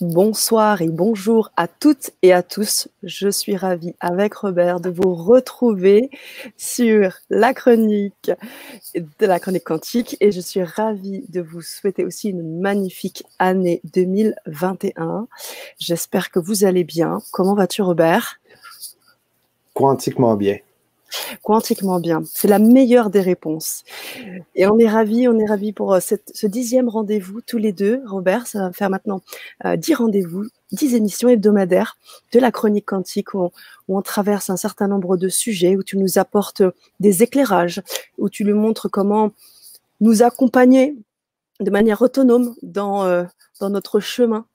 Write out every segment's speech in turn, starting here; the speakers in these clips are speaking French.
Bonsoir et bonjour à toutes et à tous. Je suis ravie avec Robert de vous retrouver sur la chronique quantique et je suis ravie de vous souhaiter aussi une magnifique année 2021. J'espère que vous allez bien. Comment vas-tu, Robert? Quantiquement bien. Quantiquement bien. C'est la meilleure des réponses. Et on est ravis pour ce 10e rendez-vous tous les deux. Robert, ça va faire maintenant 10 rendez-vous, 10 émissions hebdomadaires de la chronique quantique où on traverse un certain nombre de sujets, où tu nous apportes des éclairages, où tu nous montres comment nous accompagner de manière autonome dans notre chemin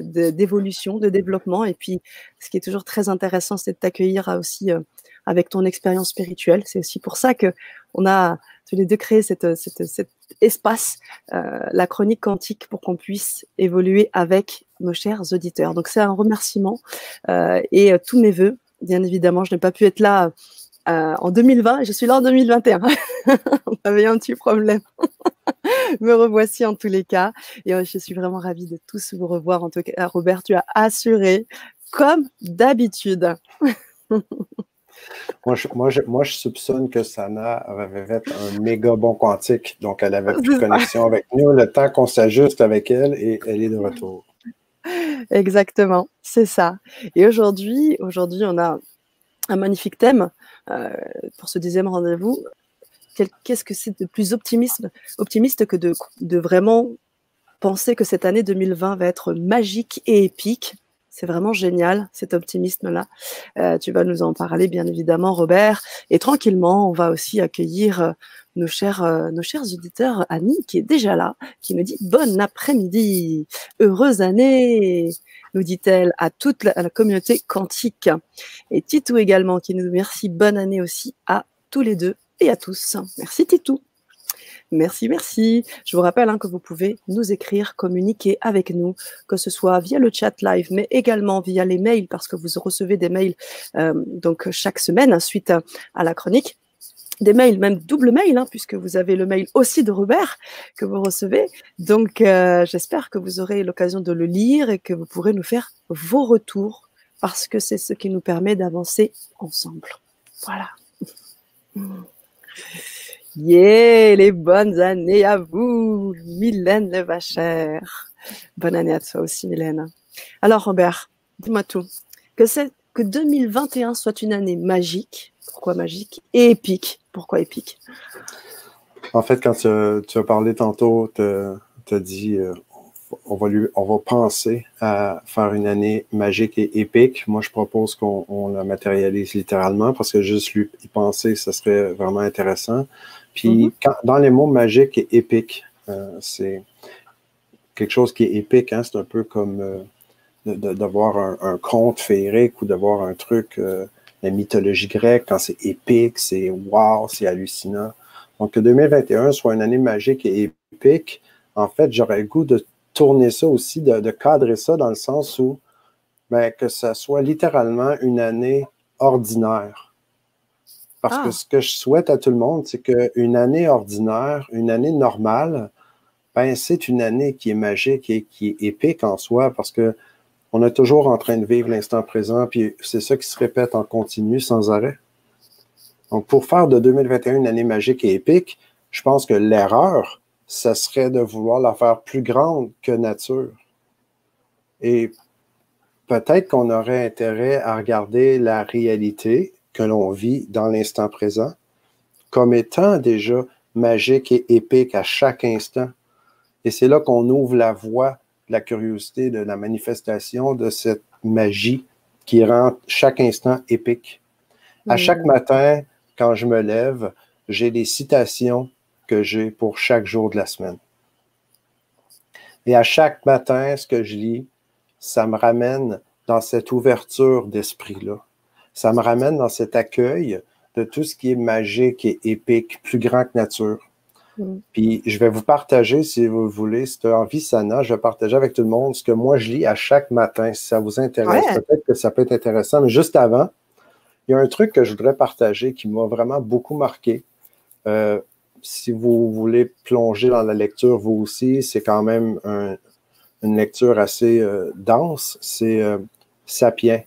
d'évolution, de développement. Et puis, ce qui est toujours très intéressant, c'est de t'accueillir aussi avec ton expérience spirituelle. C'est aussi pour ça que on a tous les deux créé cet espace, la chronique quantique, pour qu'on puisse évoluer avec nos chers auditeurs. Donc, c'est un remerciement et tous mes voeux. Bien évidemment, je n'ai pas pu être là en 2020 et je suis là en 2021. On avait un petit problème. Me revoici en tous les cas. Et je suis vraiment ravie de tous vous revoir. En tout cas, Robert, tu as assuré comme d'habitude. Moi, je soupçonne que Sana avait fait un méga bon quantique. Donc, elle avait plus de connexion avec nous. Le temps qu'on s'ajuste avec elle et elle est de retour. Exactement, c'est ça. Et aujourd'hui, on a un magnifique thème euh, pour ce 10e rendez-vous. Qu'est-ce que c'est de plus optimiste que de vraiment penser que cette année 2020 va être magique et épique. C'est vraiment génial, cet optimisme-là. Tu vas nous en parler, bien évidemment, Robert. Et tranquillement, on va aussi accueillir nos chers auditeurs. Annie, qui est déjà là, qui nous dit « Bon après-midi, heureuse année !» nous dit-elle à toute la communauté quantique. Et Titou également, qui nous dit « Merci, bonne année aussi à tous les deux et à tous. » Merci Titou. Merci, merci. Je vous rappelle que vous pouvez nous écrire, communiquer avec nous, que ce soit via le chat live, mais également via les mails, parce que vous recevez des mails donc chaque semaine suite à la chronique. Des mails, même double mail, puisque vous avez le mail aussi de Robert que vous recevez. Donc, j'espère que vous aurez l'occasion de le lire et que vous pourrez nous faire vos retours, parce que c'est ce qui nous permet d'avancer ensemble. Voilà. Yeah, les bonnes années à vous, Mylène Levachère. Bonne année à toi aussi, Mylène. Alors, Robert, dis-moi tout. Que 2021 soit une année magique. Pourquoi magique? Et épique. Pourquoi épique? En fait, quand tu as parlé tantôt, tu as dit on va penser à faire une année magique et épique. Moi, je propose qu'on la matérialise littéralement parce que juste y penser, ça serait vraiment intéressant. Puis, dans les mots magique et épique, c'est quelque chose qui est épique. C'est un peu comme d'avoir un conte féerique ou d'avoir un truc, la mythologie grecque, quand c'est épique, c'est wow, c'est hallucinant. Donc, que 2021 soit une année magique et épique, en fait, j'aurais le goût de tourner ça aussi, de cadrer ça dans le sens où que ça soit littéralement une année ordinaire. Parce que ce que je souhaite à tout le monde, c'est qu'une année ordinaire, une année normale, c'est une année qui est magique et qui est épique en soi parce que on est toujours en train de vivre l'instant présent, puis c'est ça qui se répète en continu, sans arrêt. Donc, pour faire de 2021 une année magique et épique, je pense que l'erreur, ça serait de vouloir la faire plus grande que nature. Et peut-être qu'on aurait intérêt à regarder la réalité que l'on vit dans l'instant présent comme étant déjà magique et épique à chaque instant. Et c'est là qu'on ouvre la voie de la curiosité, de la manifestation de cette magie qui rend chaque instant épique. À chaque matin, quand je me lève, j'ai des citations que j'ai pour chaque jour de la semaine. Et à chaque matin, ce que je lis, ça me ramène dans cette ouverture d'esprit-là. Ça me ramène dans cet accueil de tout ce qui est magique et épique, plus grand que nature. Puis je vais vous partager, si vous le voulez, si tu as envie, Sana, je vais partager avec tout le monde ce que moi je lis à chaque matin. Si ça vous intéresse, peut-être que ça peut être intéressant. Mais juste avant, il y a un truc que je voudrais partager qui m'a vraiment beaucoup marqué. Si vous voulez plonger dans la lecture, vous aussi, c'est quand même une lecture assez dense, c'est Sapiens.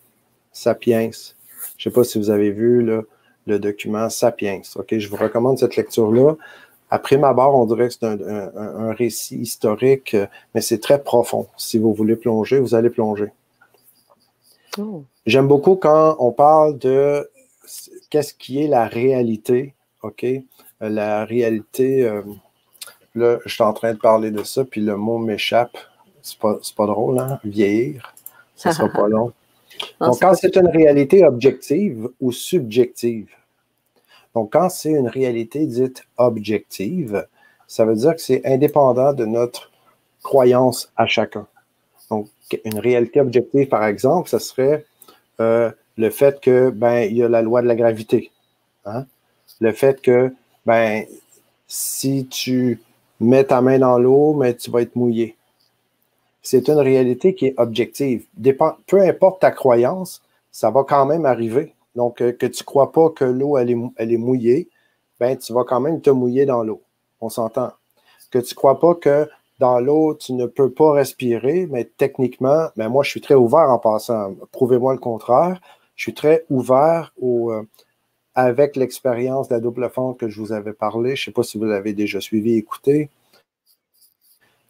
Sapiens. Je ne sais pas si vous avez vu là, le document Sapiens. Okay? Je vous recommande cette lecture-là. À prime abord, on dirait que c'est un récit historique, mais c'est très profond. Si vous voulez plonger, vous allez plonger. Oh. J'aime beaucoup quand on parle de qu'est-ce qui est la réalité, OK? La réalité, là, je suis en train de parler de ça, puis le mot m'échappe. C'est pas drôle, hein? Vieillir, ça sera pas long. Non, donc, quand c'est une réalité objective ou subjective, donc quand c'est une réalité dite objective, ça veut dire que c'est indépendant de notre croyance à chacun. Donc, une réalité objective, par exemple, ça serait le fait que, il y a la loi de la gravité. Hein? Le fait que, si tu mets ta main dans l'eau, mais tu vas être mouillé. C'est une réalité qui est objective. Peu importe ta croyance, ça va quand même arriver. Donc, que tu ne crois pas que l'eau, elle est mouillée, tu vas quand même te mouiller dans l'eau. On s'entend. Que tu ne crois pas que dans l'eau, tu ne peux pas respirer, mais techniquement, moi, je suis très ouvert en passant. Prouvez-moi le contraire. Je suis très ouvert avec l'expérience de la double fente que je vous avais parlé. Je ne sais pas si vous l'avez déjà suivi, écouté.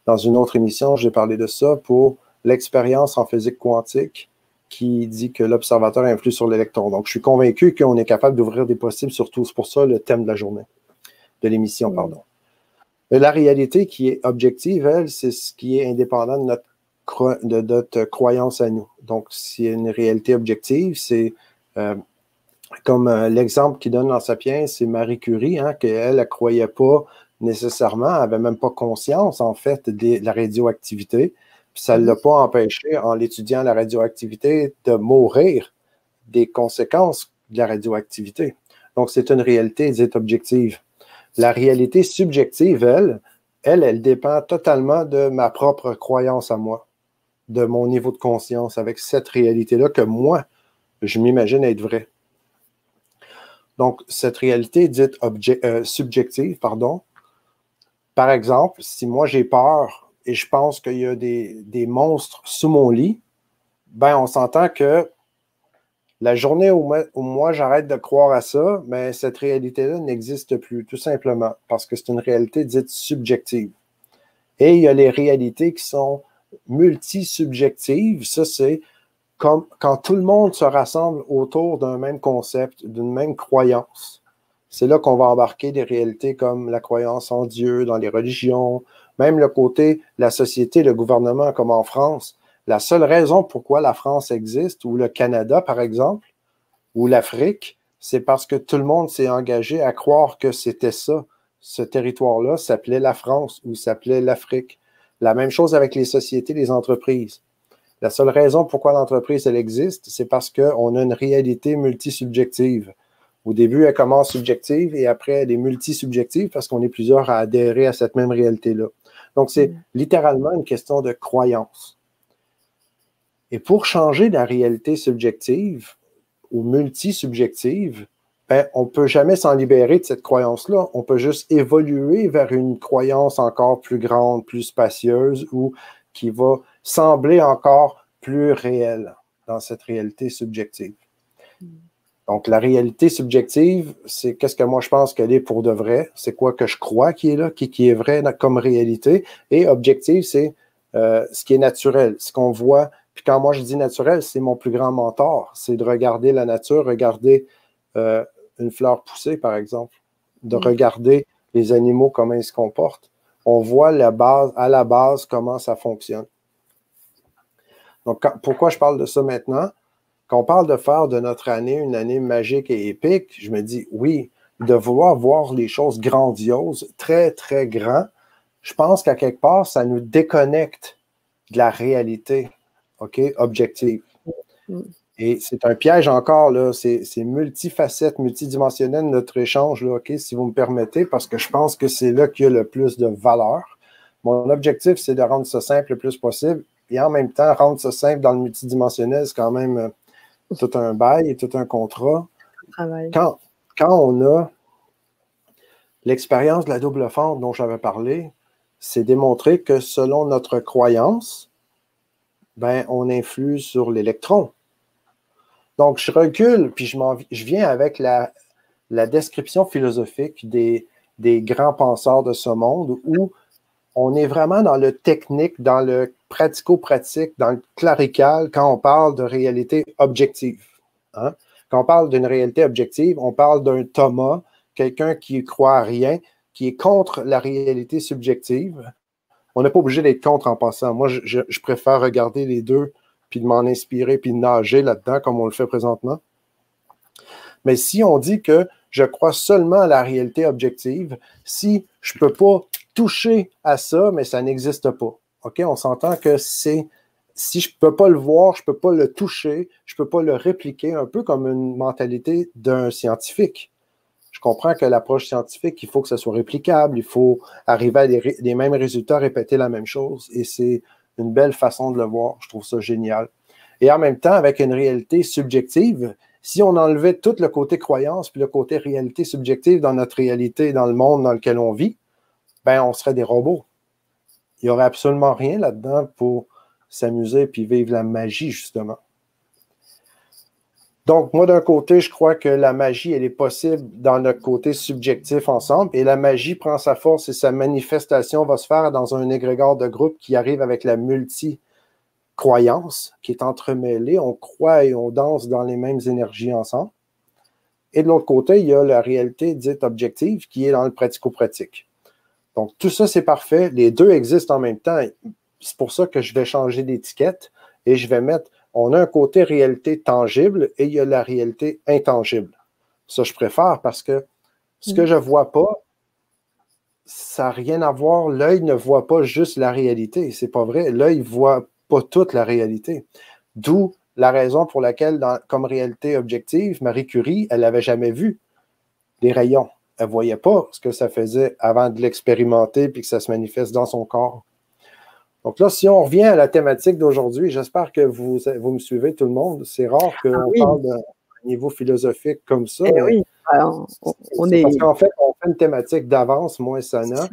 Dans une autre émission, j'ai parlé de ça pour l'expérience en physique quantique qui dit que l'observateur influe sur l'électron. Donc, je suis convaincu qu'on est capable d'ouvrir des possibles, surtout, c'est pour ça le thème de la journée, de l'émission, pardon. La réalité qui est objective, elle, c'est ce qui est indépendant de notre croyance à nous. Donc, s'il y a une réalité objective, c'est comme l'exemple qu'il donne dans Sapiens, c'est Marie Curie, hein, qu'elle ne croyait pas nécessairement, elle n'avait même pas conscience, en fait, de la radioactivité. Puis ça ne l'a pas empêché, en l'étudiant la radioactivité, de mourir des conséquences de la radioactivité. Donc, c'est une réalité dite objective. La réalité subjective, elle dépend totalement de ma propre croyance à moi, de mon niveau de conscience avec cette réalité-là que moi, je m'imagine être vraie. Donc, cette réalité dite subjective, par exemple, si moi j'ai peur et je pense qu'il y a des monstres sous mon lit, on s'entend que la journée où moi j'arrête de croire à ça, mais cette réalité-là n'existe plus, tout simplement, parce que c'est une réalité dite subjective. Et il y a les réalités qui sont multisubjectives. Ça, c'est comme quand tout le monde se rassemble autour d'un même concept, d'une même croyance. C'est là qu'on va embarquer des réalités comme la croyance en Dieu, dans les religions, même le côté, la société, le gouvernement, comme en France. La seule raison pourquoi la France existe, ou le Canada, par exemple, ou l'Afrique, c'est parce que tout le monde s'est engagé à croire que c'était ça. Ce territoire-là s'appelait la France ou s'appelait l'Afrique. La même chose avec les sociétés, les entreprises. La seule raison pourquoi l'entreprise, elle existe, c'est parce qu'on a une réalité multisubjective. Au début, elle commence subjective et après, elle est multisubjective parce qu'on est plusieurs à adhérer à cette même réalité-là. Donc, c'est littéralement une question de croyance. Et pour changer la réalité subjective ou multisubjective, on ne peut jamais s'en libérer de cette croyance-là. On peut juste évoluer vers une croyance encore plus grande, plus spacieuse ou qui va sembler encore plus réelle dans cette réalité subjective. Donc, la réalité subjective, c'est qu'est-ce que moi je pense qu'elle est pour de vrai, c'est quoi que je crois qui est là, qui est vrai comme réalité, et objective, c'est ce qui est naturel, ce qu'on voit. Puis quand moi je dis naturel, c'est mon plus grand mentor, c'est de regarder la nature, regarder une fleur pousser, par exemple, de regarder les animaux, comment ils se comportent. On voit à la base comment ça fonctionne. Donc, pourquoi je parle de ça maintenant? Quand on parle de faire de notre année une année magique et épique, je me dis, oui, de vouloir voir les choses grandioses, très, très grand, je pense qu'à quelque part, ça nous déconnecte de la réalité, OK, objective. Et c'est un piège encore, là, c'est multifacette, multidimensionnel notre échange, là, OK, si vous me permettez, parce que je pense que c'est là qu'il y a le plus de valeur. Mon objectif, c'est de rendre ça simple le plus possible, et en même temps, rendre ça simple dans le multidimensionnel, c'est quand même tout un bail et tout un contrat. Quand on a l'expérience de la double fente dont j'avais parlé, c'est démontré que selon notre croyance, ben, on influe sur l'électron. Donc, je recule, puis je viens avec la description philosophique des grands penseurs de ce monde où on est vraiment dans le technique, dans le pratico-pratique, dans le clérical quand on parle de réalité objective. Hein? Quand on parle d'une réalité objective, on parle d'un Thomas, quelqu'un qui ne croit à rien, qui est contre la réalité subjective. On n'est pas obligé d'être contre en passant. Moi, je préfère regarder les deux, puis de m'en inspirer, puis de nager là-dedans, comme on le fait présentement. Mais si on dit que je crois seulement à la réalité objective, si je ne peux pas toucher à ça, mais ça n'existe pas. OK? On s'entend que si je ne peux pas le voir, je ne peux pas le toucher, je ne peux pas le répliquer, un peu comme une mentalité d'un scientifique. Je comprends que l'approche scientifique, il faut que ça soit réplicable, il faut arriver à des mêmes résultats, répéter la même chose, et c'est une belle façon de le voir. Je trouve ça génial. Et en même temps, avec une réalité subjective, si on enlevait tout le côté croyance puis le côté réalité subjective dans notre réalité, dans le monde dans lequel on vit, ben on serait des robots. Il n'y aurait absolument rien là-dedans pour s'amuser puis vivre la magie, justement. Donc, moi, d'un côté, je crois que la magie, elle est possible dans notre côté subjectif ensemble, et la magie prend sa force et sa manifestation va se faire dans un égrégore de groupe qui arrive avec la multi-croyance, qui est entremêlée. On croit et on danse dans les mêmes énergies ensemble. Et de l'autre côté, il y a la réalité dite objective qui est dans le pratico-pratique. Donc, tout ça, c'est parfait. Les deux existent en même temps. C'est pour ça que je vais changer d'étiquette et je vais mettre, on a un côté réalité tangible et il y a la réalité intangible. Ça, je préfère parce que ce que je ne vois pas, ça n'a rien à voir. L'œil ne voit pas juste la réalité. C'est pas vrai. L'œil ne voit pas toute la réalité. D'où la raison pour laquelle, comme réalité objective, Marie Curie, elle n'avait jamais vu les rayons. Elle ne voyait pas ce que ça faisait avant de l'expérimenter puis que ça se manifeste dans son corps. Donc là, si on revient à la thématique d'aujourd'hui, j'espère que vous me suivez, tout le monde. C'est rare qu'on parle d'un niveau philosophique comme ça. Oui, on est... Parce qu'en fait, on fait une thématique d'avance, moi et Sana,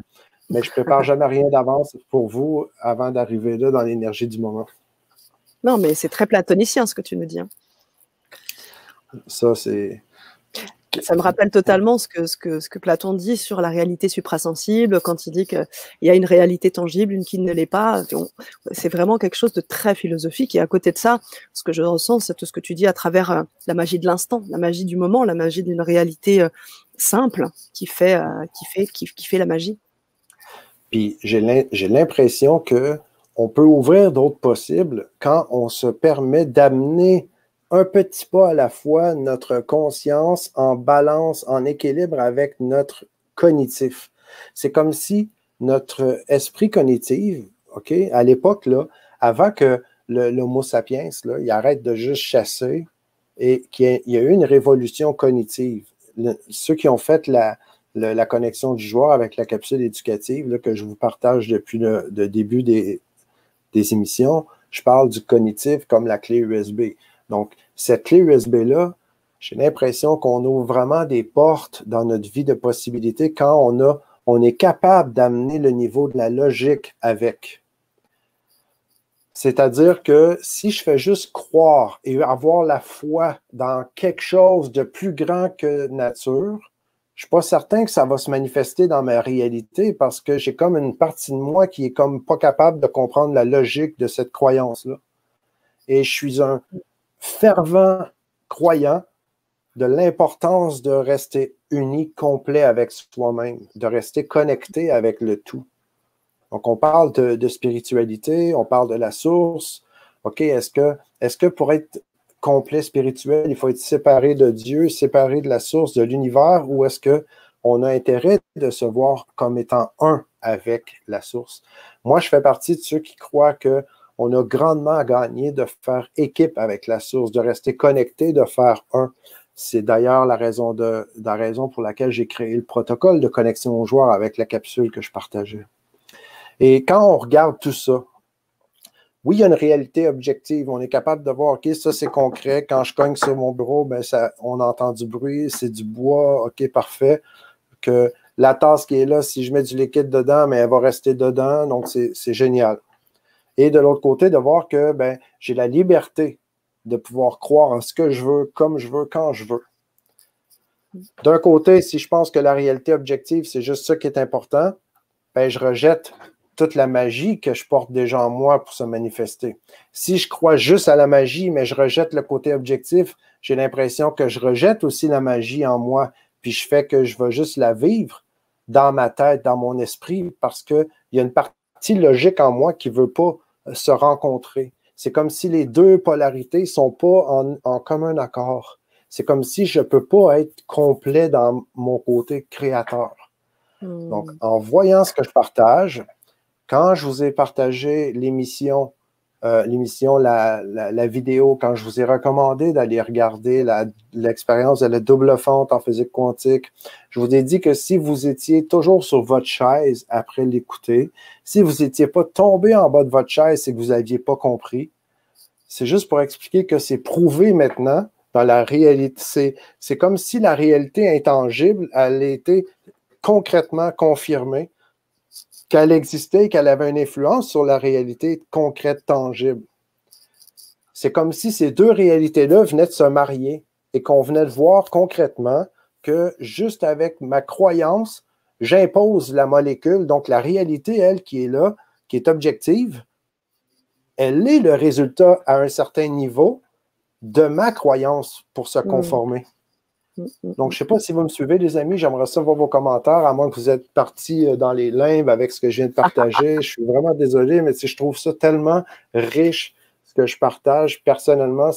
mais je ne prépare jamais rien d'avance pour vous avant d'arriver là dans l'énergie du moment. Non, mais c'est très platonicien ce que tu nous dis. Hein. Ça, c'est... Ça me rappelle totalement ce que Platon dit sur la réalité suprasensible, quand il dit qu'il y a une réalité tangible, une qui ne l'est pas. C'est vraiment quelque chose de très philosophique. Et à côté de ça, ce que je ressens, c'est tout ce que tu dis à travers la magie de l'instant, la magie du moment, la magie d'une réalité simple qui fait la magie. Puis j'ai l'impression qu'on peut ouvrir d'autres possibles quand on se permet d'amener un petit pas à la fois notre conscience en balance, en équilibre avec notre cognitif. C'est comme si notre esprit cognitif, OK, à l'époque, là, avant que l'Homo sapiens, là, il arrête de juste chasser et qu'il y a eu une révolution cognitive. Ceux qui ont fait la connexion du joueur avec la capsule éducative là, que je vous partage depuis le début des émissions, je parle du cognitif comme la clé USB. Donc, cette clé USB-là, j'ai l'impression qu'on ouvre vraiment des portes dans notre vie de possibilités quand on est capable d'amener le niveau de la logique avec. C'est-à-dire que si je fais juste croire et avoir la foi dans quelque chose de plus grand que nature, je ne suis pas certain que ça va se manifester dans ma réalité parce que j'ai comme une partie de moi qui est comme pas capable de comprendre la logique de cette croyance-là. Et je suis un fervent croyant de l'importance de rester uni, complet avec soi-même, de rester connecté avec le tout. Donc, on parle de spiritualité, on parle de la source. OK, est-ce que pour être complet spirituel, il faut être séparé de Dieu, séparé de la source, de l'univers, ou est-ce qu'on a intérêt de se voir comme étant un avec la source? Moi, je fais partie de ceux qui croient qu'on a grandement à gagner de faire équipe avec la source, de rester connecté, de faire un. C'est d'ailleurs la raison pour laquelle j'ai créé le protocole de connexion aux joueurs avec la capsule que je partageais. Et quand on regarde tout ça, oui, il y a une réalité objective. On est capable de voir, OK, ça c'est concret. Quand je cogne sur mon bureau, ben on entend du bruit, c'est du bois, OK, parfait. Que la tasse qui est là, si je mets du liquide dedans, mais elle va rester dedans, donc c'est génial. Et de l'autre côté, de voir que ben, j'ai la liberté de pouvoir croire en ce que je veux, comme je veux, quand je veux. D'un côté, si je pense que la réalité objective, c'est juste ça qui est important, ben, je rejette toute la magie que je porte déjà en moi pour se manifester. Si je crois juste à la magie, mais je rejette le côté objectif, j'ai l'impression que je rejette aussi la magie en moi, puis je fais que je vais juste la vivre dans ma tête, dans mon esprit, parce qu'il y a une partie logique en moi qui ne veut pas se rencontrer. C'est comme si les deux polarités ne sont pas en commun accord. C'est comme si je ne peux pas être complet dans mon côté créateur. Donc, en voyant ce que je partage, quand je vous ai partagé l'émission, la vidéo, quand je vous ai recommandé d'aller regarder l'expérience de la double fente en physique quantique, je vous ai dit que si vous étiez toujours sur votre chaise après l'écouter, si vous n'étiez pas tombé en bas de votre chaise, c'est que vous n'aviez pas compris. C'est juste pour expliquer que c'est prouvé maintenant dans la réalité. C'est comme si la réalité intangible, elle était concrètement confirmée qu'elle existait et qu'elle avait une influence sur la réalité concrète, tangible. C'est comme si ces deux réalités-là venaient de se marier et qu'on venait de voir concrètement que juste avec ma croyance, j'impose la molécule, donc la réalité, elle, qui est là, qui est objective, elle est le résultat à un certain niveau de ma croyance pour se conformer. Donc, je ne sais pas si vous me suivez, les amis. J'aimerais ça voir vos commentaires, à moins que vous êtes partis dans les limbes avec ce que je viens de partager. Je suis vraiment désolé, mais je trouve ça tellement riche, ce que je partage. Personnellement,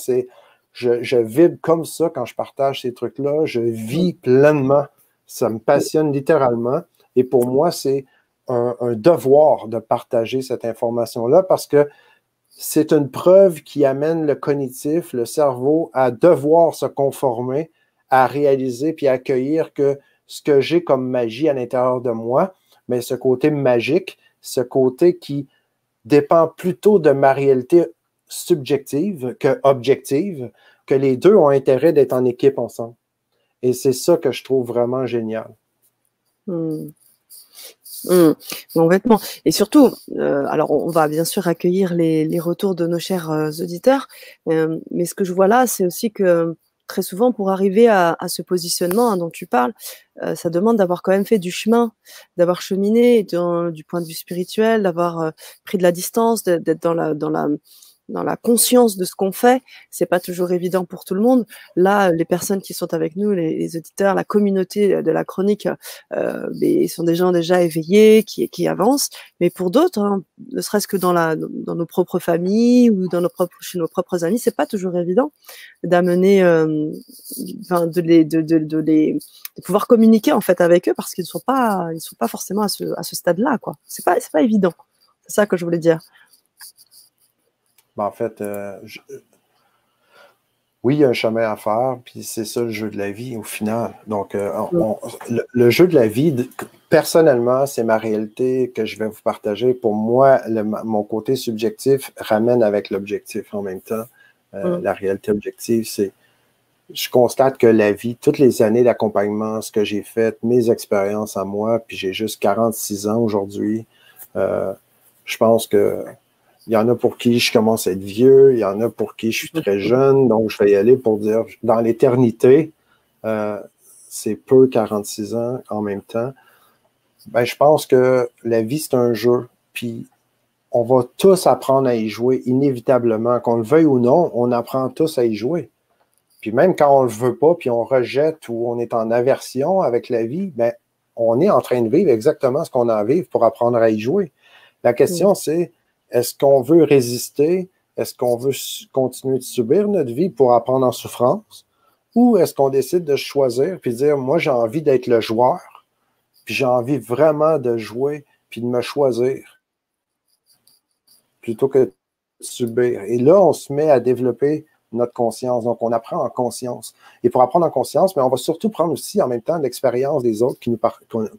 je vibre comme ça quand je partage ces trucs-là. Je vis pleinement. Ça me passionne littéralement. Et pour moi, c'est un devoir de partager cette information-là parce que c'est une preuve qui amène le cognitif, le cerveau, à devoir se conformer, à réaliser puis à accueillir que ce que j'ai comme magie à l'intérieur de moi, mais ce côté magique, ce côté qui dépend plutôt de ma réalité subjective que objective, que les deux ont intérêt d'être en équipe ensemble. Et c'est ça que je trouve vraiment génial. Complètement. Et surtout, alors on va bien sûr accueillir les retours de nos chers auditeurs, mais ce que je vois là, c'est aussi que très souvent, pour arriver à ce positionnement dont tu parles, ça demande d'avoir quand même fait du chemin, d'avoir cheminé du point de vue spirituel, d'avoir pris de la distance, d'être dans la conscience de ce qu'on fait. C'est pas toujours évident pour tout le monde. Là, les personnes qui sont avec nous, les auditeurs, la communauté de la chronique, ils sont des gens déjà éveillés, qui avancent. Mais pour d'autres, hein, ne serait-ce que dans nos propres familles ou chez nos propres amis, c'est pas toujours évident d'amener, de pouvoir communiquer en fait avec eux parce qu'ils sont pas forcément à ce stade-là, quoi. C'est pas évident. C'est ça que je voulais dire. Ben, en fait, oui, il y a un chemin à faire, puis c'est ça le jeu de la vie au final. Donc, le jeu de la vie, personnellement, c'est ma réalité que je vais vous partager. Pour moi, mon côté subjectif ramène avec l'objectif en même temps. La réalité objective, c'est, je constate que la vie, toutes les années d'accompagnement, ce que j'ai fait, mes expériences à moi, puis j'ai juste 46 ans aujourd'hui, je pense que il y en a pour qui je commence à être vieux, il y en a pour qui je suis très jeune, donc je vais y aller pour dire, dans l'éternité, c'est peu 46 ans en même temps. Ben, je pense que la vie, c'est un jeu, puis on va tous apprendre à y jouer inévitablement. Qu'on le veuille ou non, on apprend tous à y jouer. Puis même quand on ne le veut pas, puis on rejette ou on est en aversion avec la vie, ben, on est en train de vivre exactement ce qu'on a à vivre pour apprendre à y jouer. La question, c'est, est-ce qu'on veut résister? Est-ce qu'on veut continuer de subir notre vie pour apprendre en souffrance? Ou est-ce qu'on décide de choisir puis de dire, moi, j'ai envie d'être le joueur, puis j'ai envie vraiment de jouer puis de me choisir plutôt que de subir. Et là, on se met à développer notre conscience. Donc, on apprend en conscience. Et pour apprendre en conscience, mais on va surtout prendre aussi en même temps l'expérience des autres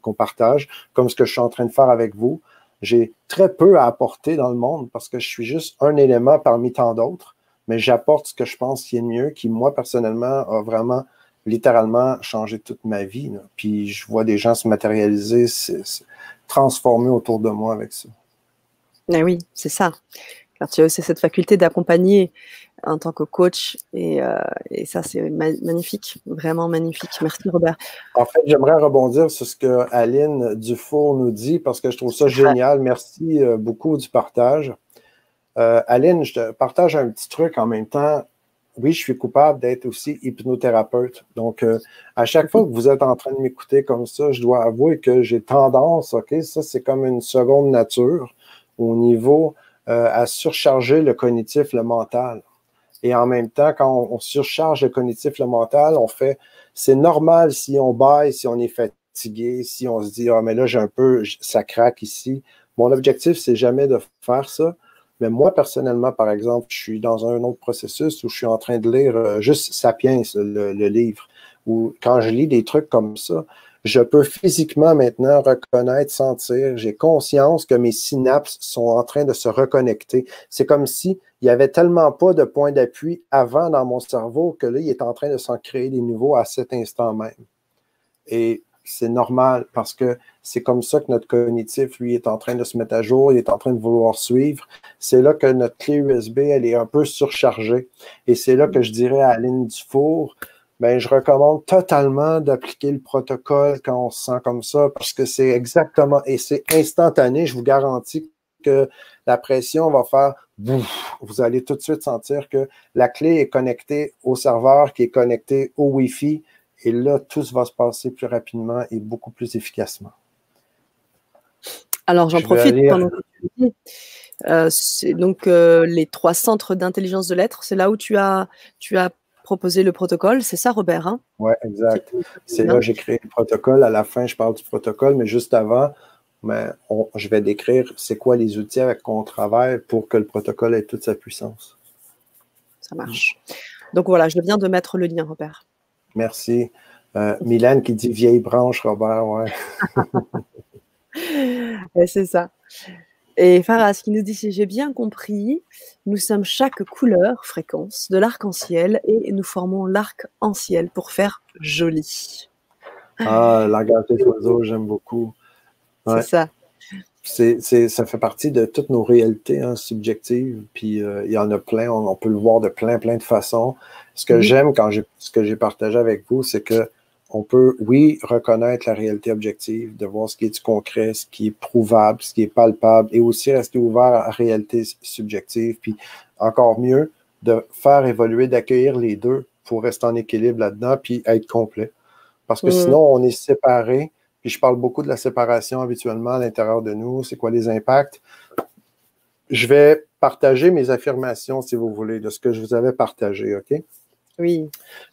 qu'on partage, comme ce que je suis en train de faire avec vous. J'ai très peu à apporter dans le monde parce que je suis juste un élément parmi tant d'autres, mais j'apporte ce que je pense qui est mieux, qui, moi, personnellement, a vraiment, littéralement, changé toute ma vie. Là. Puis je vois des gens se matérialiser, se transformer autour de moi avec ça. Ah oui, c'est ça. Car tu as aussi cette faculté d'accompagner en tant que coach et ça, c'est magnifique, vraiment magnifique. Merci, Robert. En fait, j'aimerais rebondir sur ce que Aline Dufour nous dit parce que je trouve ça Ouais. génial. Merci beaucoup du partage. Aline, je te partage un petit truc en même temps. Oui, je suis coupable d'être aussi hypnothérapeute. Donc, à chaque fois que vous êtes en train de m'écouter comme ça, je dois avouer que j'ai tendance, OK, ça c'est comme une seconde nature au niveau à surcharger le cognitif, le mental. Et en même temps, quand on surcharge le cognitif, le mental, on fait, c'est normal si on baille, si on est fatigué, si on se dit, ah, mais là, j'ai un peu, ça craque ici. Mon objectif, c'est jamais de faire ça. Mais moi, personnellement, par exemple, je suis dans un autre processus où je suis en train de lire juste Sapiens, le livre, où quand je lis des trucs comme ça, je peux physiquement maintenant reconnaître, sentir, j'ai conscience que mes synapses sont en train de se reconnecter. C'est comme si il n'y avait tellement pas de point d'appui avant dans mon cerveau que là, il est en train de s'en créer des nouveaux à cet instant même. Et c'est normal parce que c'est comme ça que notre cognitif, lui, est en train de se mettre à jour, il est en train de vouloir suivre. C'est là que notre clé USB, elle est un peu surchargée. Et c'est là que je dirais à Aline Dufour, ben, je recommande totalement d'appliquer le protocole quand on se sent comme ça parce que c'est exactement, et c'est instantané, je vous garantis que la pression va faire bouf, vous allez tout de suite sentir que la clé est connectée au serveur qui est connecté au Wi-Fi. Et là, tout va se passer plus rapidement et beaucoup plus efficacement. Alors, j'en Je vais profite aller. pendant que tu le dis. C'est donc les 3 centres d'intelligence de l'être, c'est là où tu as proposé le protocole, c'est ça, Robert, hein? Oui, exact. C'est là que j'ai créé le protocole. À la fin, je parle du protocole, mais juste avant, je vais décrire c'est quoi les outils avec qu'on travaille pour que le protocole ait toute sa puissance. Ça marche. Donc voilà, je viens de mettre le lien, Robert. Merci. Mylène qui dit vieille branche, Robert, ouais. C'est ça. Et Faraz qui nous dit, si j'ai bien compris, nous sommes chaque couleur, fréquence de l'arc-en-ciel et nous formons l'arc-en-ciel pour faire joli. Ah, langage des oiseaux, j'aime beaucoup. Ouais. C'est ça. Ça fait partie de toutes nos réalités subjectives, puis il y en a plein, on peut le voir de plein de façons. Ce que j'aime ce que j'ai partagé avec vous, c'est que on peut, oui, reconnaître la réalité objective, de voir ce qui est du concret, ce qui est prouvable, ce qui est palpable, et aussi rester ouvert à la réalité subjective, puis encore mieux, de faire évoluer, d'accueillir les deux pour rester en équilibre là-dedans, puis être complet. Parce que sinon, on est séparés. Puis je parle beaucoup de la séparation habituellement à l'intérieur de nous. C'est quoi les impacts? Je vais partager mes affirmations, si vous voulez, de ce que je vous avais partagé, OK? Oui.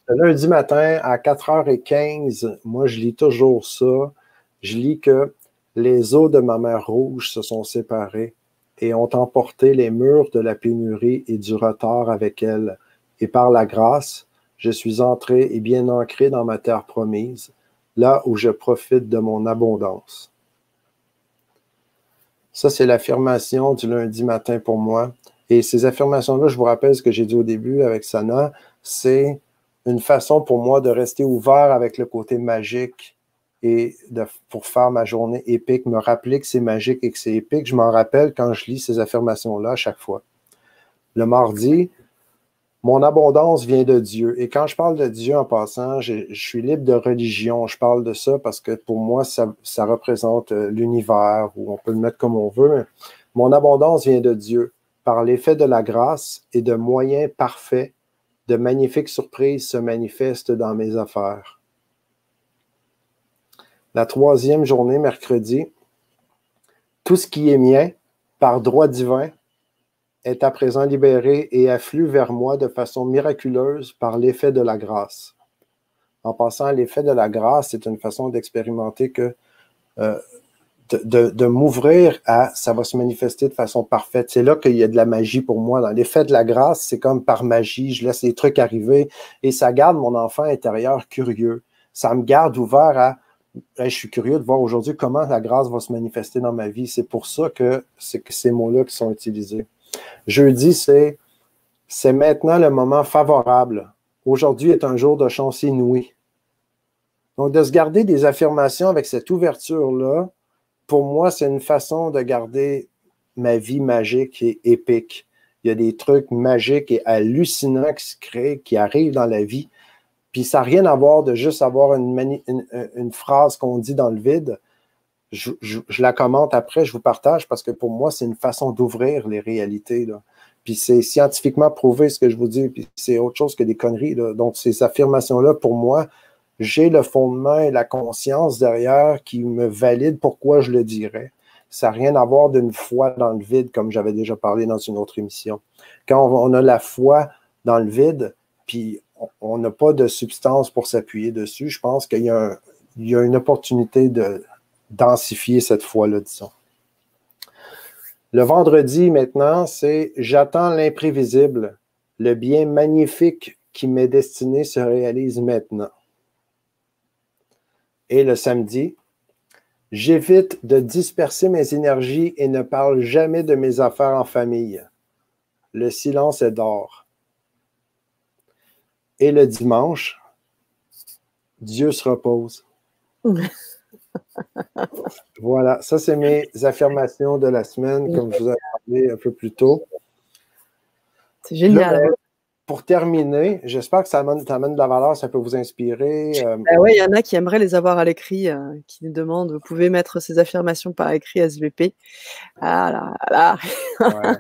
Le lundi matin, à 4h15, moi, je lis toujours ça. Je lis que les eaux de ma mer Rouge se sont séparées et ont emporté les murs de la pénurie et du retard avec elles. Et par la grâce, je suis entré et bien ancré dans ma terre promise, là où je profite de mon abondance. Ça, c'est l'affirmation du lundi matin pour moi. Et ces affirmations-là, je vous rappelle ce que j'ai dit au début avec Sana, c'est une façon pour moi de rester ouvert avec le côté magique et pour faire ma journée épique, me rappeler que c'est magique et que c'est épique. Je m'en rappelle quand je lis ces affirmations-là à chaque fois. Le mardi, mon abondance vient de Dieu. Et quand je parle de Dieu en passant, je suis libre de religion. Je parle de ça parce que pour moi, ça représente l'univers, ou on peut le mettre comme on veut. Mais mon abondance vient de Dieu. Par l'effet de la grâce et de moyens parfaits, de magnifiques surprises se manifestent dans mes affaires. La 3e journée, mercredi, tout ce qui est mien, par droit divin, est à présent libéré et afflue vers moi de façon miraculeuse par l'effet de la grâce. En passant, l'effet de la grâce, c'est une façon d'expérimenter que de m'ouvrir à ça va se manifester de façon parfaite. C'est là qu'il y a de la magie pour moi. Dans l'effet de la grâce, c'est comme par magie, je laisse les trucs arriver et ça garde mon enfant intérieur curieux. Ça me garde ouvert à je suis curieux de voir aujourd'hui comment la grâce va se manifester dans ma vie. C'est pour ça que c'est ces mots-là qui sont utilisés. Jeudi, c'est maintenant le moment favorable. Aujourd'hui est un jour de chance inouïe. Donc, de se garder des affirmations avec cette ouverture-là, pour moi, c'est une façon de garder ma vie magique et épique. Il y a des trucs magiques et hallucinants qui se créent, qui arrivent dans la vie. Puis ça n'a rien à voir de juste avoir une phrase qu'on dit dans le vide. Je la commente après, je vous partage parce que pour moi, c'est une façon d'ouvrir les réalités, là. Puis c'est scientifiquement prouvé ce que je vous dis, puis c'est autre chose que des conneries, là. Donc ces affirmations-là, pour moi, j'ai le fondement et la conscience derrière qui me valide pourquoi je le dirais. Ça n'a rien à voir d'une foi dans le vide, comme j'avais déjà parlé dans une autre émission. Quand on a la foi dans le vide, puis on n'a pas de substance pour s'appuyer dessus, je pense qu'il y a une opportunité de densifier cette foi-là, disons. Le vendredi, maintenant, c'est « J'attends l'imprévisible. Le bien magnifique qui m'est destiné se réalise maintenant. » Et le samedi, « J'évite de disperser mes énergies et ne parle jamais de mes affaires en famille. Le silence est d'or. » Et le dimanche, « Dieu se repose. » Voilà, ça c'est mes affirmations de la semaine, comme je vous ai parlé un peu plus tôt. C'est génial. Là, pour terminer, j'espère que ça amène de la valeur, ça peut vous inspirer. Oui, il y en a qui aimeraient les avoir à l'écrit, qui nous demandent, vous pouvez mettre ces affirmations par écrit SVP. Ah là là. Ouais.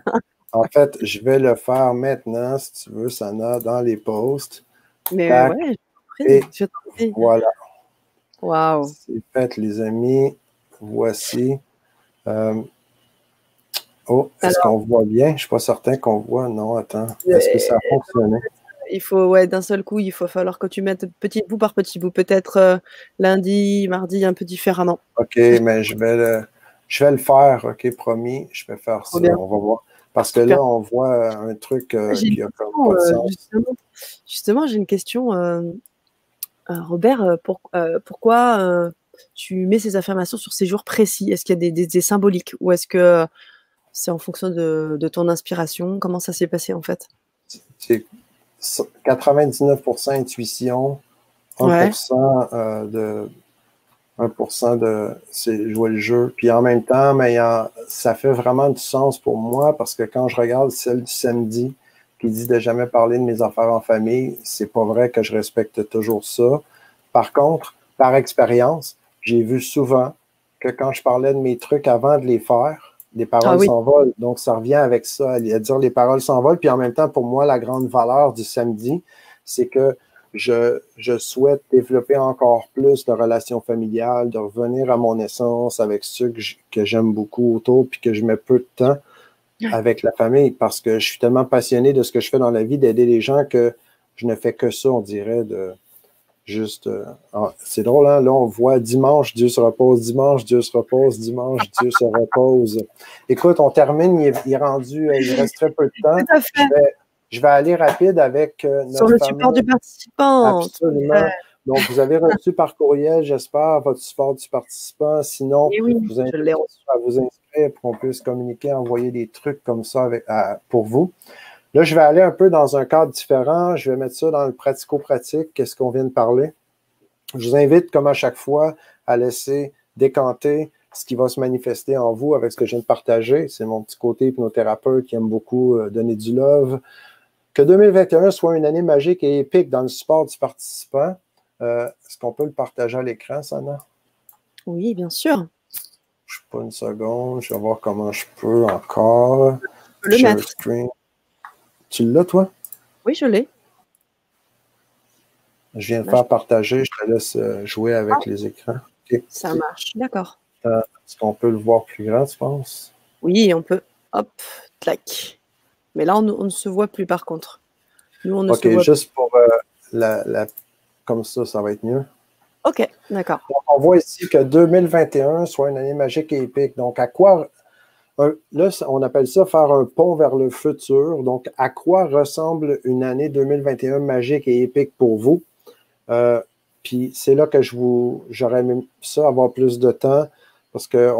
En fait, je vais le faire maintenant, si tu veux, Sana, dans les posts. Mais Tac. ouais, je t'en prie. Voilà. Waouh. C'est fait, les amis. Voici. Oh, est-ce qu'on voit bien? Je ne suis pas certain qu'on voit. Non, attends. Est-ce que ça a fonctionné? Il faut, ouais, d'un seul coup, il faut falloir que tu mettes petit bout par petit bout. Peut-être lundi, mardi, un peu différemment. OK, mais je vais le faire. OK, promis. Je vais faire ça. Bien. On va voir. Parce que là, on voit un truc qui a comme pas de sens. Justement, j'ai une question. Robert, pourquoi tu mets ces affirmations sur ces jours précis? Est-ce qu'il y a des symboliques ou est-ce que c'est en fonction de ton inspiration? Comment ça s'est passé en fait? C'est 99% intuition, 1% de 1% c'est jouer le jeu. Puis en même temps, mais ça fait vraiment du sens pour moi parce que quand je regarde celle du samedi qui dit de jamais parler de mes affaires en famille, c'est pas vrai que je respecte toujours ça. Par contre, par expérience, j'ai vu souvent que quand je parlais de mes trucs avant de les faire, les paroles s'envolent. Donc, ça revient avec ça, à dire les paroles s'envolent. Puis en même temps, pour moi, la grande valeur du samedi, c'est que je souhaite développer encore plus de relations familiales, de revenir à mon essence avec ceux que j'aime beaucoup autour, puis que je mets peu de temps avec la famille, parce que je suis tellement passionné de ce que je fais dans la vie, d'aider les gens, que je ne fais que ça, on dirait, de juste... c'est drôle, hein? Là, on voit dimanche, Dieu se repose, dimanche, Dieu se repose, dimanche, Dieu se repose. Écoute, on termine, il est rendu, il reste très peu de temps. Tout à fait. Je vais aller rapide avec notre sur le support du participant. Absolument. Donc, vous avez reçu par courriel, j'espère, votre support du participant. Sinon, oui, je vous invite à vous inscrire pour qu'on puisse communiquer, envoyer des trucs comme ça pour vous. Là, je vais aller un peu dans un cadre différent. Je vais mettre ça dans le pratico-pratique, qu'est-ce qu'on vient de parler. Je vous invite, comme à chaque fois, à laisser décanter ce qui va se manifester en vous avec ce que je viens de partager. C'est mon petit côté hypnothérapeute qui aime beaucoup donner du love. Que 2021 soit une année magique et épique dans le support du participant. Est-ce qu'on peut le partager à l'écran, Sana? Oui, bien sûr. Je ne sais pas une seconde. Je vais voir comment je peux encore. Je peux le mettre. Screen. Tu l'as, toi? Oui, je l'ai. Je viens de faire partager. Je te laisse jouer avec les écrans. Okay. Ça marche. D'accord. Est-ce qu'on peut le voir plus grand, tu penses? Oui, on peut. Hop, clac. Mais là, on ne se voit plus, par contre. Nous, on ne se voit juste pour comme ça va être mieux. OK, d'accord. On voit ici que 2021 soit une année magique et épique. Donc, à quoi... là, on appelle ça faire un pont vers le futur. Donc, à quoi ressemble une année 2021 magique et épique pour vous? Puis, c'est là que j'aurais aimé ça, avoir plus de temps, parce que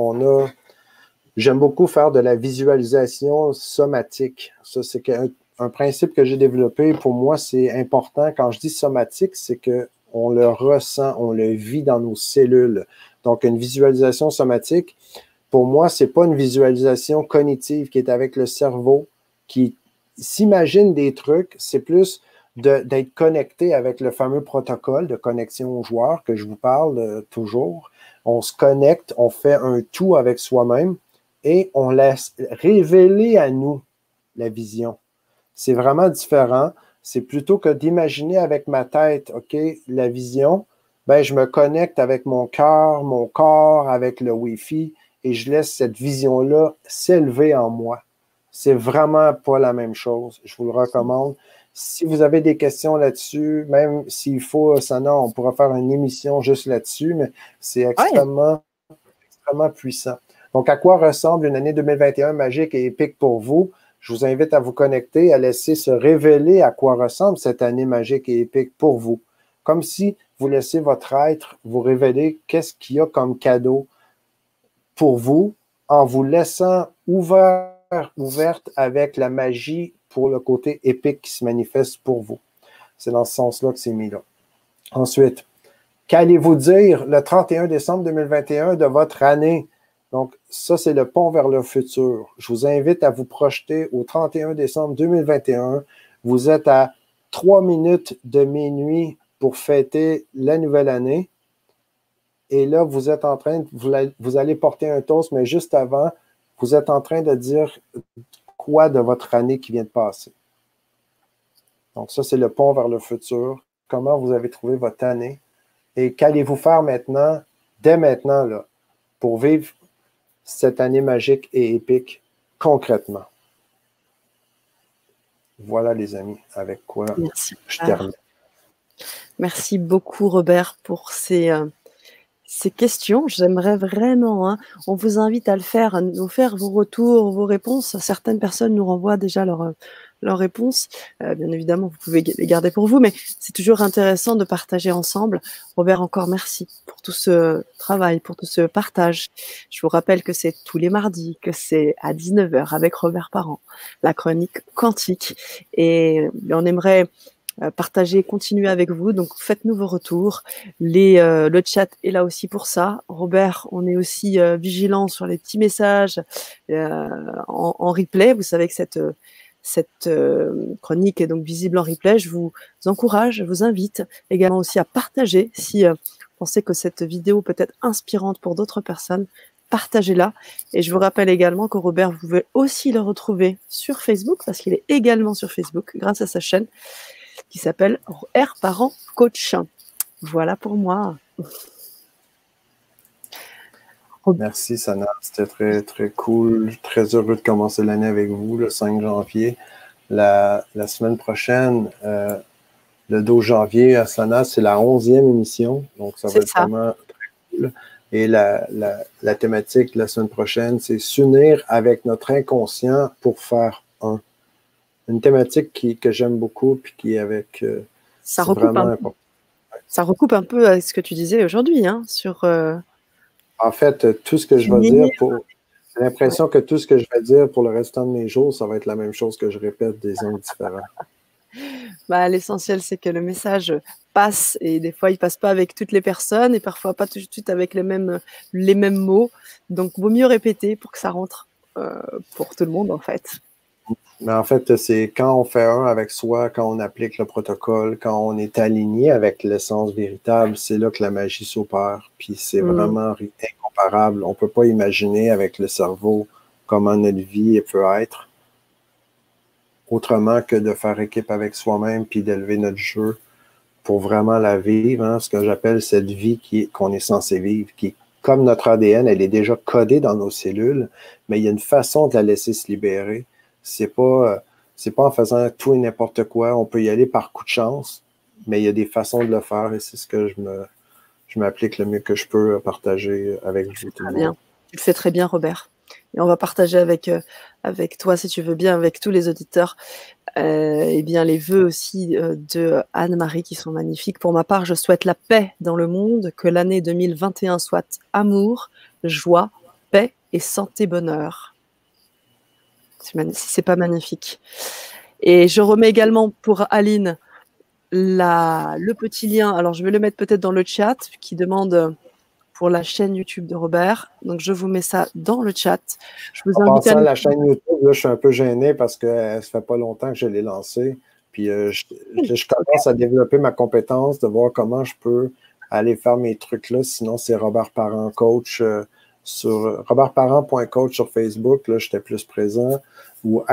j'aime beaucoup faire de la visualisation somatique. Ça, c'est un principe que j'ai développé. Pour moi, c'est important. Quand je dis somatique, c'est qu'on le ressent, on le vit dans nos cellules. Donc, une visualisation somatique, pour moi, c'est pas une visualisation cognitive qui est avec le cerveau, qui s'imagine des trucs, c'est plus d'être connecté avec le fameux protocole de connexion aux joueurs que je vous parle toujours. On se connecte, on fait un tout avec soi-même et on laisse révéler à nous la vision. C'est vraiment différent. C'est plutôt que d'imaginer avec ma tête, OK, la vision, ben, je me connecte avec mon cœur, mon corps, avec le Wi-Fi et je laisse cette vision-là s'élever en moi. C'est vraiment pas la même chose. Je vous le recommande. Si vous avez des questions là-dessus, même s'il faut, Sana, on pourra faire une émission juste là-dessus, mais c'est extrêmement puissant. Donc, à quoi ressemble une année 2021 magique et épique pour vous? Je vous invite à vous connecter, à laisser se révéler à quoi ressemble cette année magique et épique pour vous. Comme si vous laissez votre être vous révéler qu'est-ce qu'il y a comme cadeau pour vous en vous laissant ouverte avec la magie pour le côté épique qui se manifeste pour vous. C'est dans ce sens-là que c'est mis là. Ensuite, qu'allez-vous dire le 31 décembre 2021 de votre année? Donc, ça, c'est le pont vers le futur. Je vous invite à vous projeter au 31 décembre 2021. Vous êtes à 3 minutes de minuit pour fêter la nouvelle année. Et là, vous êtes en train, vous allez porter un toast, mais juste avant, vous êtes en train de dire quoi de votre année qui vient de passer. Donc, ça, c'est le pont vers le futur. Comment vous avez trouvé votre année? Et qu'allez-vous faire maintenant, dès maintenant, là, pour vivre cette année magique et épique concrètement? Voilà, les amis, avec quoi je termine. Merci beaucoup, Robert, pour ces questions. J'aimerais vraiment, hein, on vous invite à le faire, à nous faire vos retours, vos réponses. Certaines personnes nous renvoient déjà leurs réponses. Bien évidemment, vous pouvez les garder pour vous, mais c'est toujours intéressant de partager ensemble. Robert, encore merci pour tout ce travail, pour tout ce partage. Je vous rappelle que c'est tous les mardis, que c'est à 19h avec Robert Parent, la chronique quantique. Et on aimerait partager, continuer avec vous. Donc, faites-nous vos retours. Le chat est là aussi pour ça. Robert, on est aussi vigilant sur les petits messages en replay. Vous savez que cette chronique est donc visible en replay. Je vous encourage, je vous invite également aussi à partager si vous pensez que cette vidéo peut être inspirante pour d'autres personnes. Partagez-la. Et je vous rappelle également que Robert, vous pouvez aussi le retrouver sur Facebook parce qu'il est également sur Facebook grâce à sa chaîne qui s'appelle R Parent Coach. Voilà pour moi. Merci, Sana. C'était très, très cool. Très heureux de commencer l'année avec vous, le 5 janvier. La semaine prochaine, le 12 janvier, à Sana, c'est la 11e émission. Donc, ça va être vraiment très cool. Et la thématique de la semaine prochaine, c'est s'unir avec notre inconscient pour faire un. Une thématique que j'aime beaucoup puis qui est avec ça recoupe important. Ça recoupe un peu à ce que tu disais aujourd'hui, hein, sur en fait, tout ce que je vais dire j'ai l'impression que tout ce que je vais dire pour le restant de mes jours, ça va être la même chose que je répète des angles différents. Bah, l'essentiel, c'est que le message passe et des fois, il passe pas avec toutes les personnes et parfois pas tout de suite avec les mêmes mots. Donc, vaut mieux répéter pour que ça rentre pour tout le monde, en fait. Mais en fait, c'est quand on fait un avec soi, quand on applique le protocole, quand on est aligné avec l'essence véritable, c'est là que la magie s'opère. Puis c'est vraiment incomparable. On ne peut pas imaginer avec le cerveau comment notre vie peut être autrement que de faire équipe avec soi-même puis d'élever notre jeu pour vraiment la vivre, hein, ce que j'appelle cette vie qu'on est censé vivre, qui est comme notre ADN, elle est déjà codée dans nos cellules, mais il y a une façon de la laisser se libérer. C'est pas en faisant tout et n'importe quoi. On peut y aller par coup de chance, mais il y a des façons de le faire et c'est ce que je m'applique le mieux que je peux partager avec vous tout le monde. Tu le fais très bien, Robert. Et on va partager avec toi, si tu veux bien, avec tous les auditeurs, et bien les vœux aussi de Anne-Marie qui sont magnifiques. Pour ma part, je souhaite la paix dans le monde, que l'année 2021 soit amour, joie, paix et santé, bonheur. C'est pas magnifique. Et je remets également pour Aline le petit lien. Alors, je vais le mettre peut-être dans le chat qui demande pour la chaîne YouTube de Robert. Donc, je vous mets ça dans le chat. Je vous En invite passant à... à la chaîne YouTube, là, je suis un peu gêné parce que ça fait pas longtemps que je l'ai lancée. Puis je commence à développer ma compétence de voir comment je peux aller faire mes trucs là. Sinon, c'est Robert Parent Coach sur robertparent.coach sur Facebook. Là, j'étais plus présent. Ou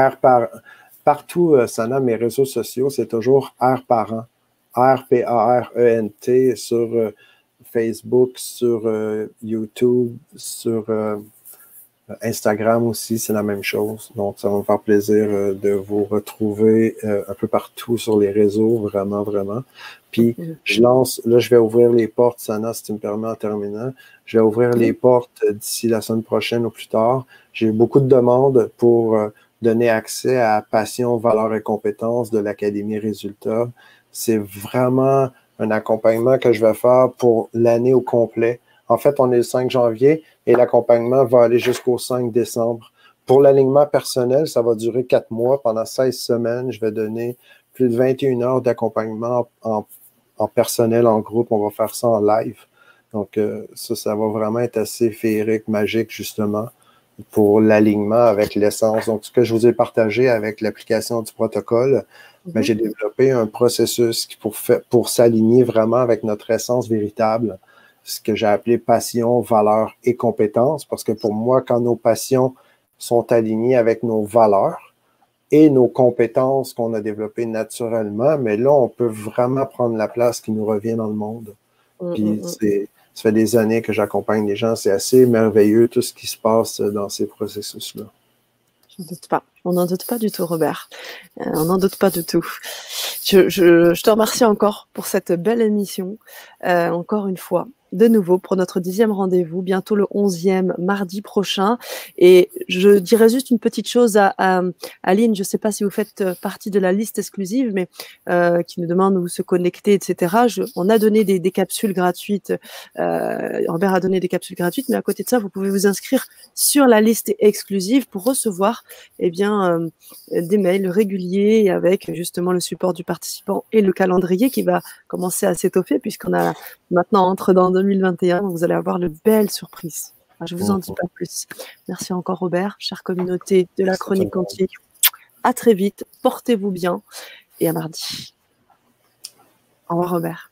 partout, Sana, mes réseaux sociaux, c'est toujours R-Parent. R-P-A-R-E-N-T sur Facebook, sur YouTube, sur Instagram aussi, c'est la même chose. Donc, ça va me faire plaisir de vous retrouver un peu partout sur les réseaux, vraiment, vraiment. Puis, je lance, là, je vais ouvrir les portes, Sana, si tu me permets en terminant. Je vais ouvrir les portes d'ici la semaine prochaine ou plus tard. J'ai eu beaucoup de demandes pour donner accès à Passion, Valeurs et Compétences de l'Académie Résultats. C'est vraiment un accompagnement que je vais faire pour l'année au complet. En fait, on est le 5 janvier et l'accompagnement va aller jusqu'au 5 décembre. Pour l'alignement personnel, ça va durer 4 mois. Pendant 16 semaines, je vais donner plus de 21 heures d'accompagnement en personnel, en groupe. On va faire ça en live. Donc, ça va vraiment être assez féerique, magique, justement, pour l'alignement avec l'essence. Donc, ce que je vous ai partagé avec l'application du protocole, mais j'ai développé un processus pour s'aligner vraiment avec notre essence véritable, ce que j'ai appelé passion, valeurs et compétences, parce que pour moi, quand nos passions sont alignées avec nos valeurs et nos compétences qu'on a développées naturellement, mais là, on peut vraiment prendre la place qui nous revient dans le monde. Puis ça fait des années que j'accompagne les gens, c'est assez merveilleux tout ce qui se passe dans ces processus-là. Je n'en doute pas. On n'en doute pas du tout, Robert. On n'en doute pas du tout. Je te remercie encore pour cette belle émission. Encore une fois, de nouveau, pour notre 10e rendez-vous, bientôt le 11e, mardi prochain. Et je dirais juste une petite chose à Aline. Je ne sais pas si vous faites partie de la liste exclusive, mais qui nous demande où se connecter, etc. On a donné des capsules gratuites. Robert a donné des capsules gratuites, mais à côté de ça, vous pouvez vous inscrire sur la liste exclusive pour recevoir des mails réguliers avec justement le support du participant et le calendrier qui va commencer à s'étoffer puisqu'on a maintenant entre dans 2021, donc vous allez avoir de belles surprises. Enfin, je ne vous en dis pas plus. Merci encore Robert, chère communauté de la Chronique Quantique. À très vite, portez-vous bien et à mardi. Au revoir Robert.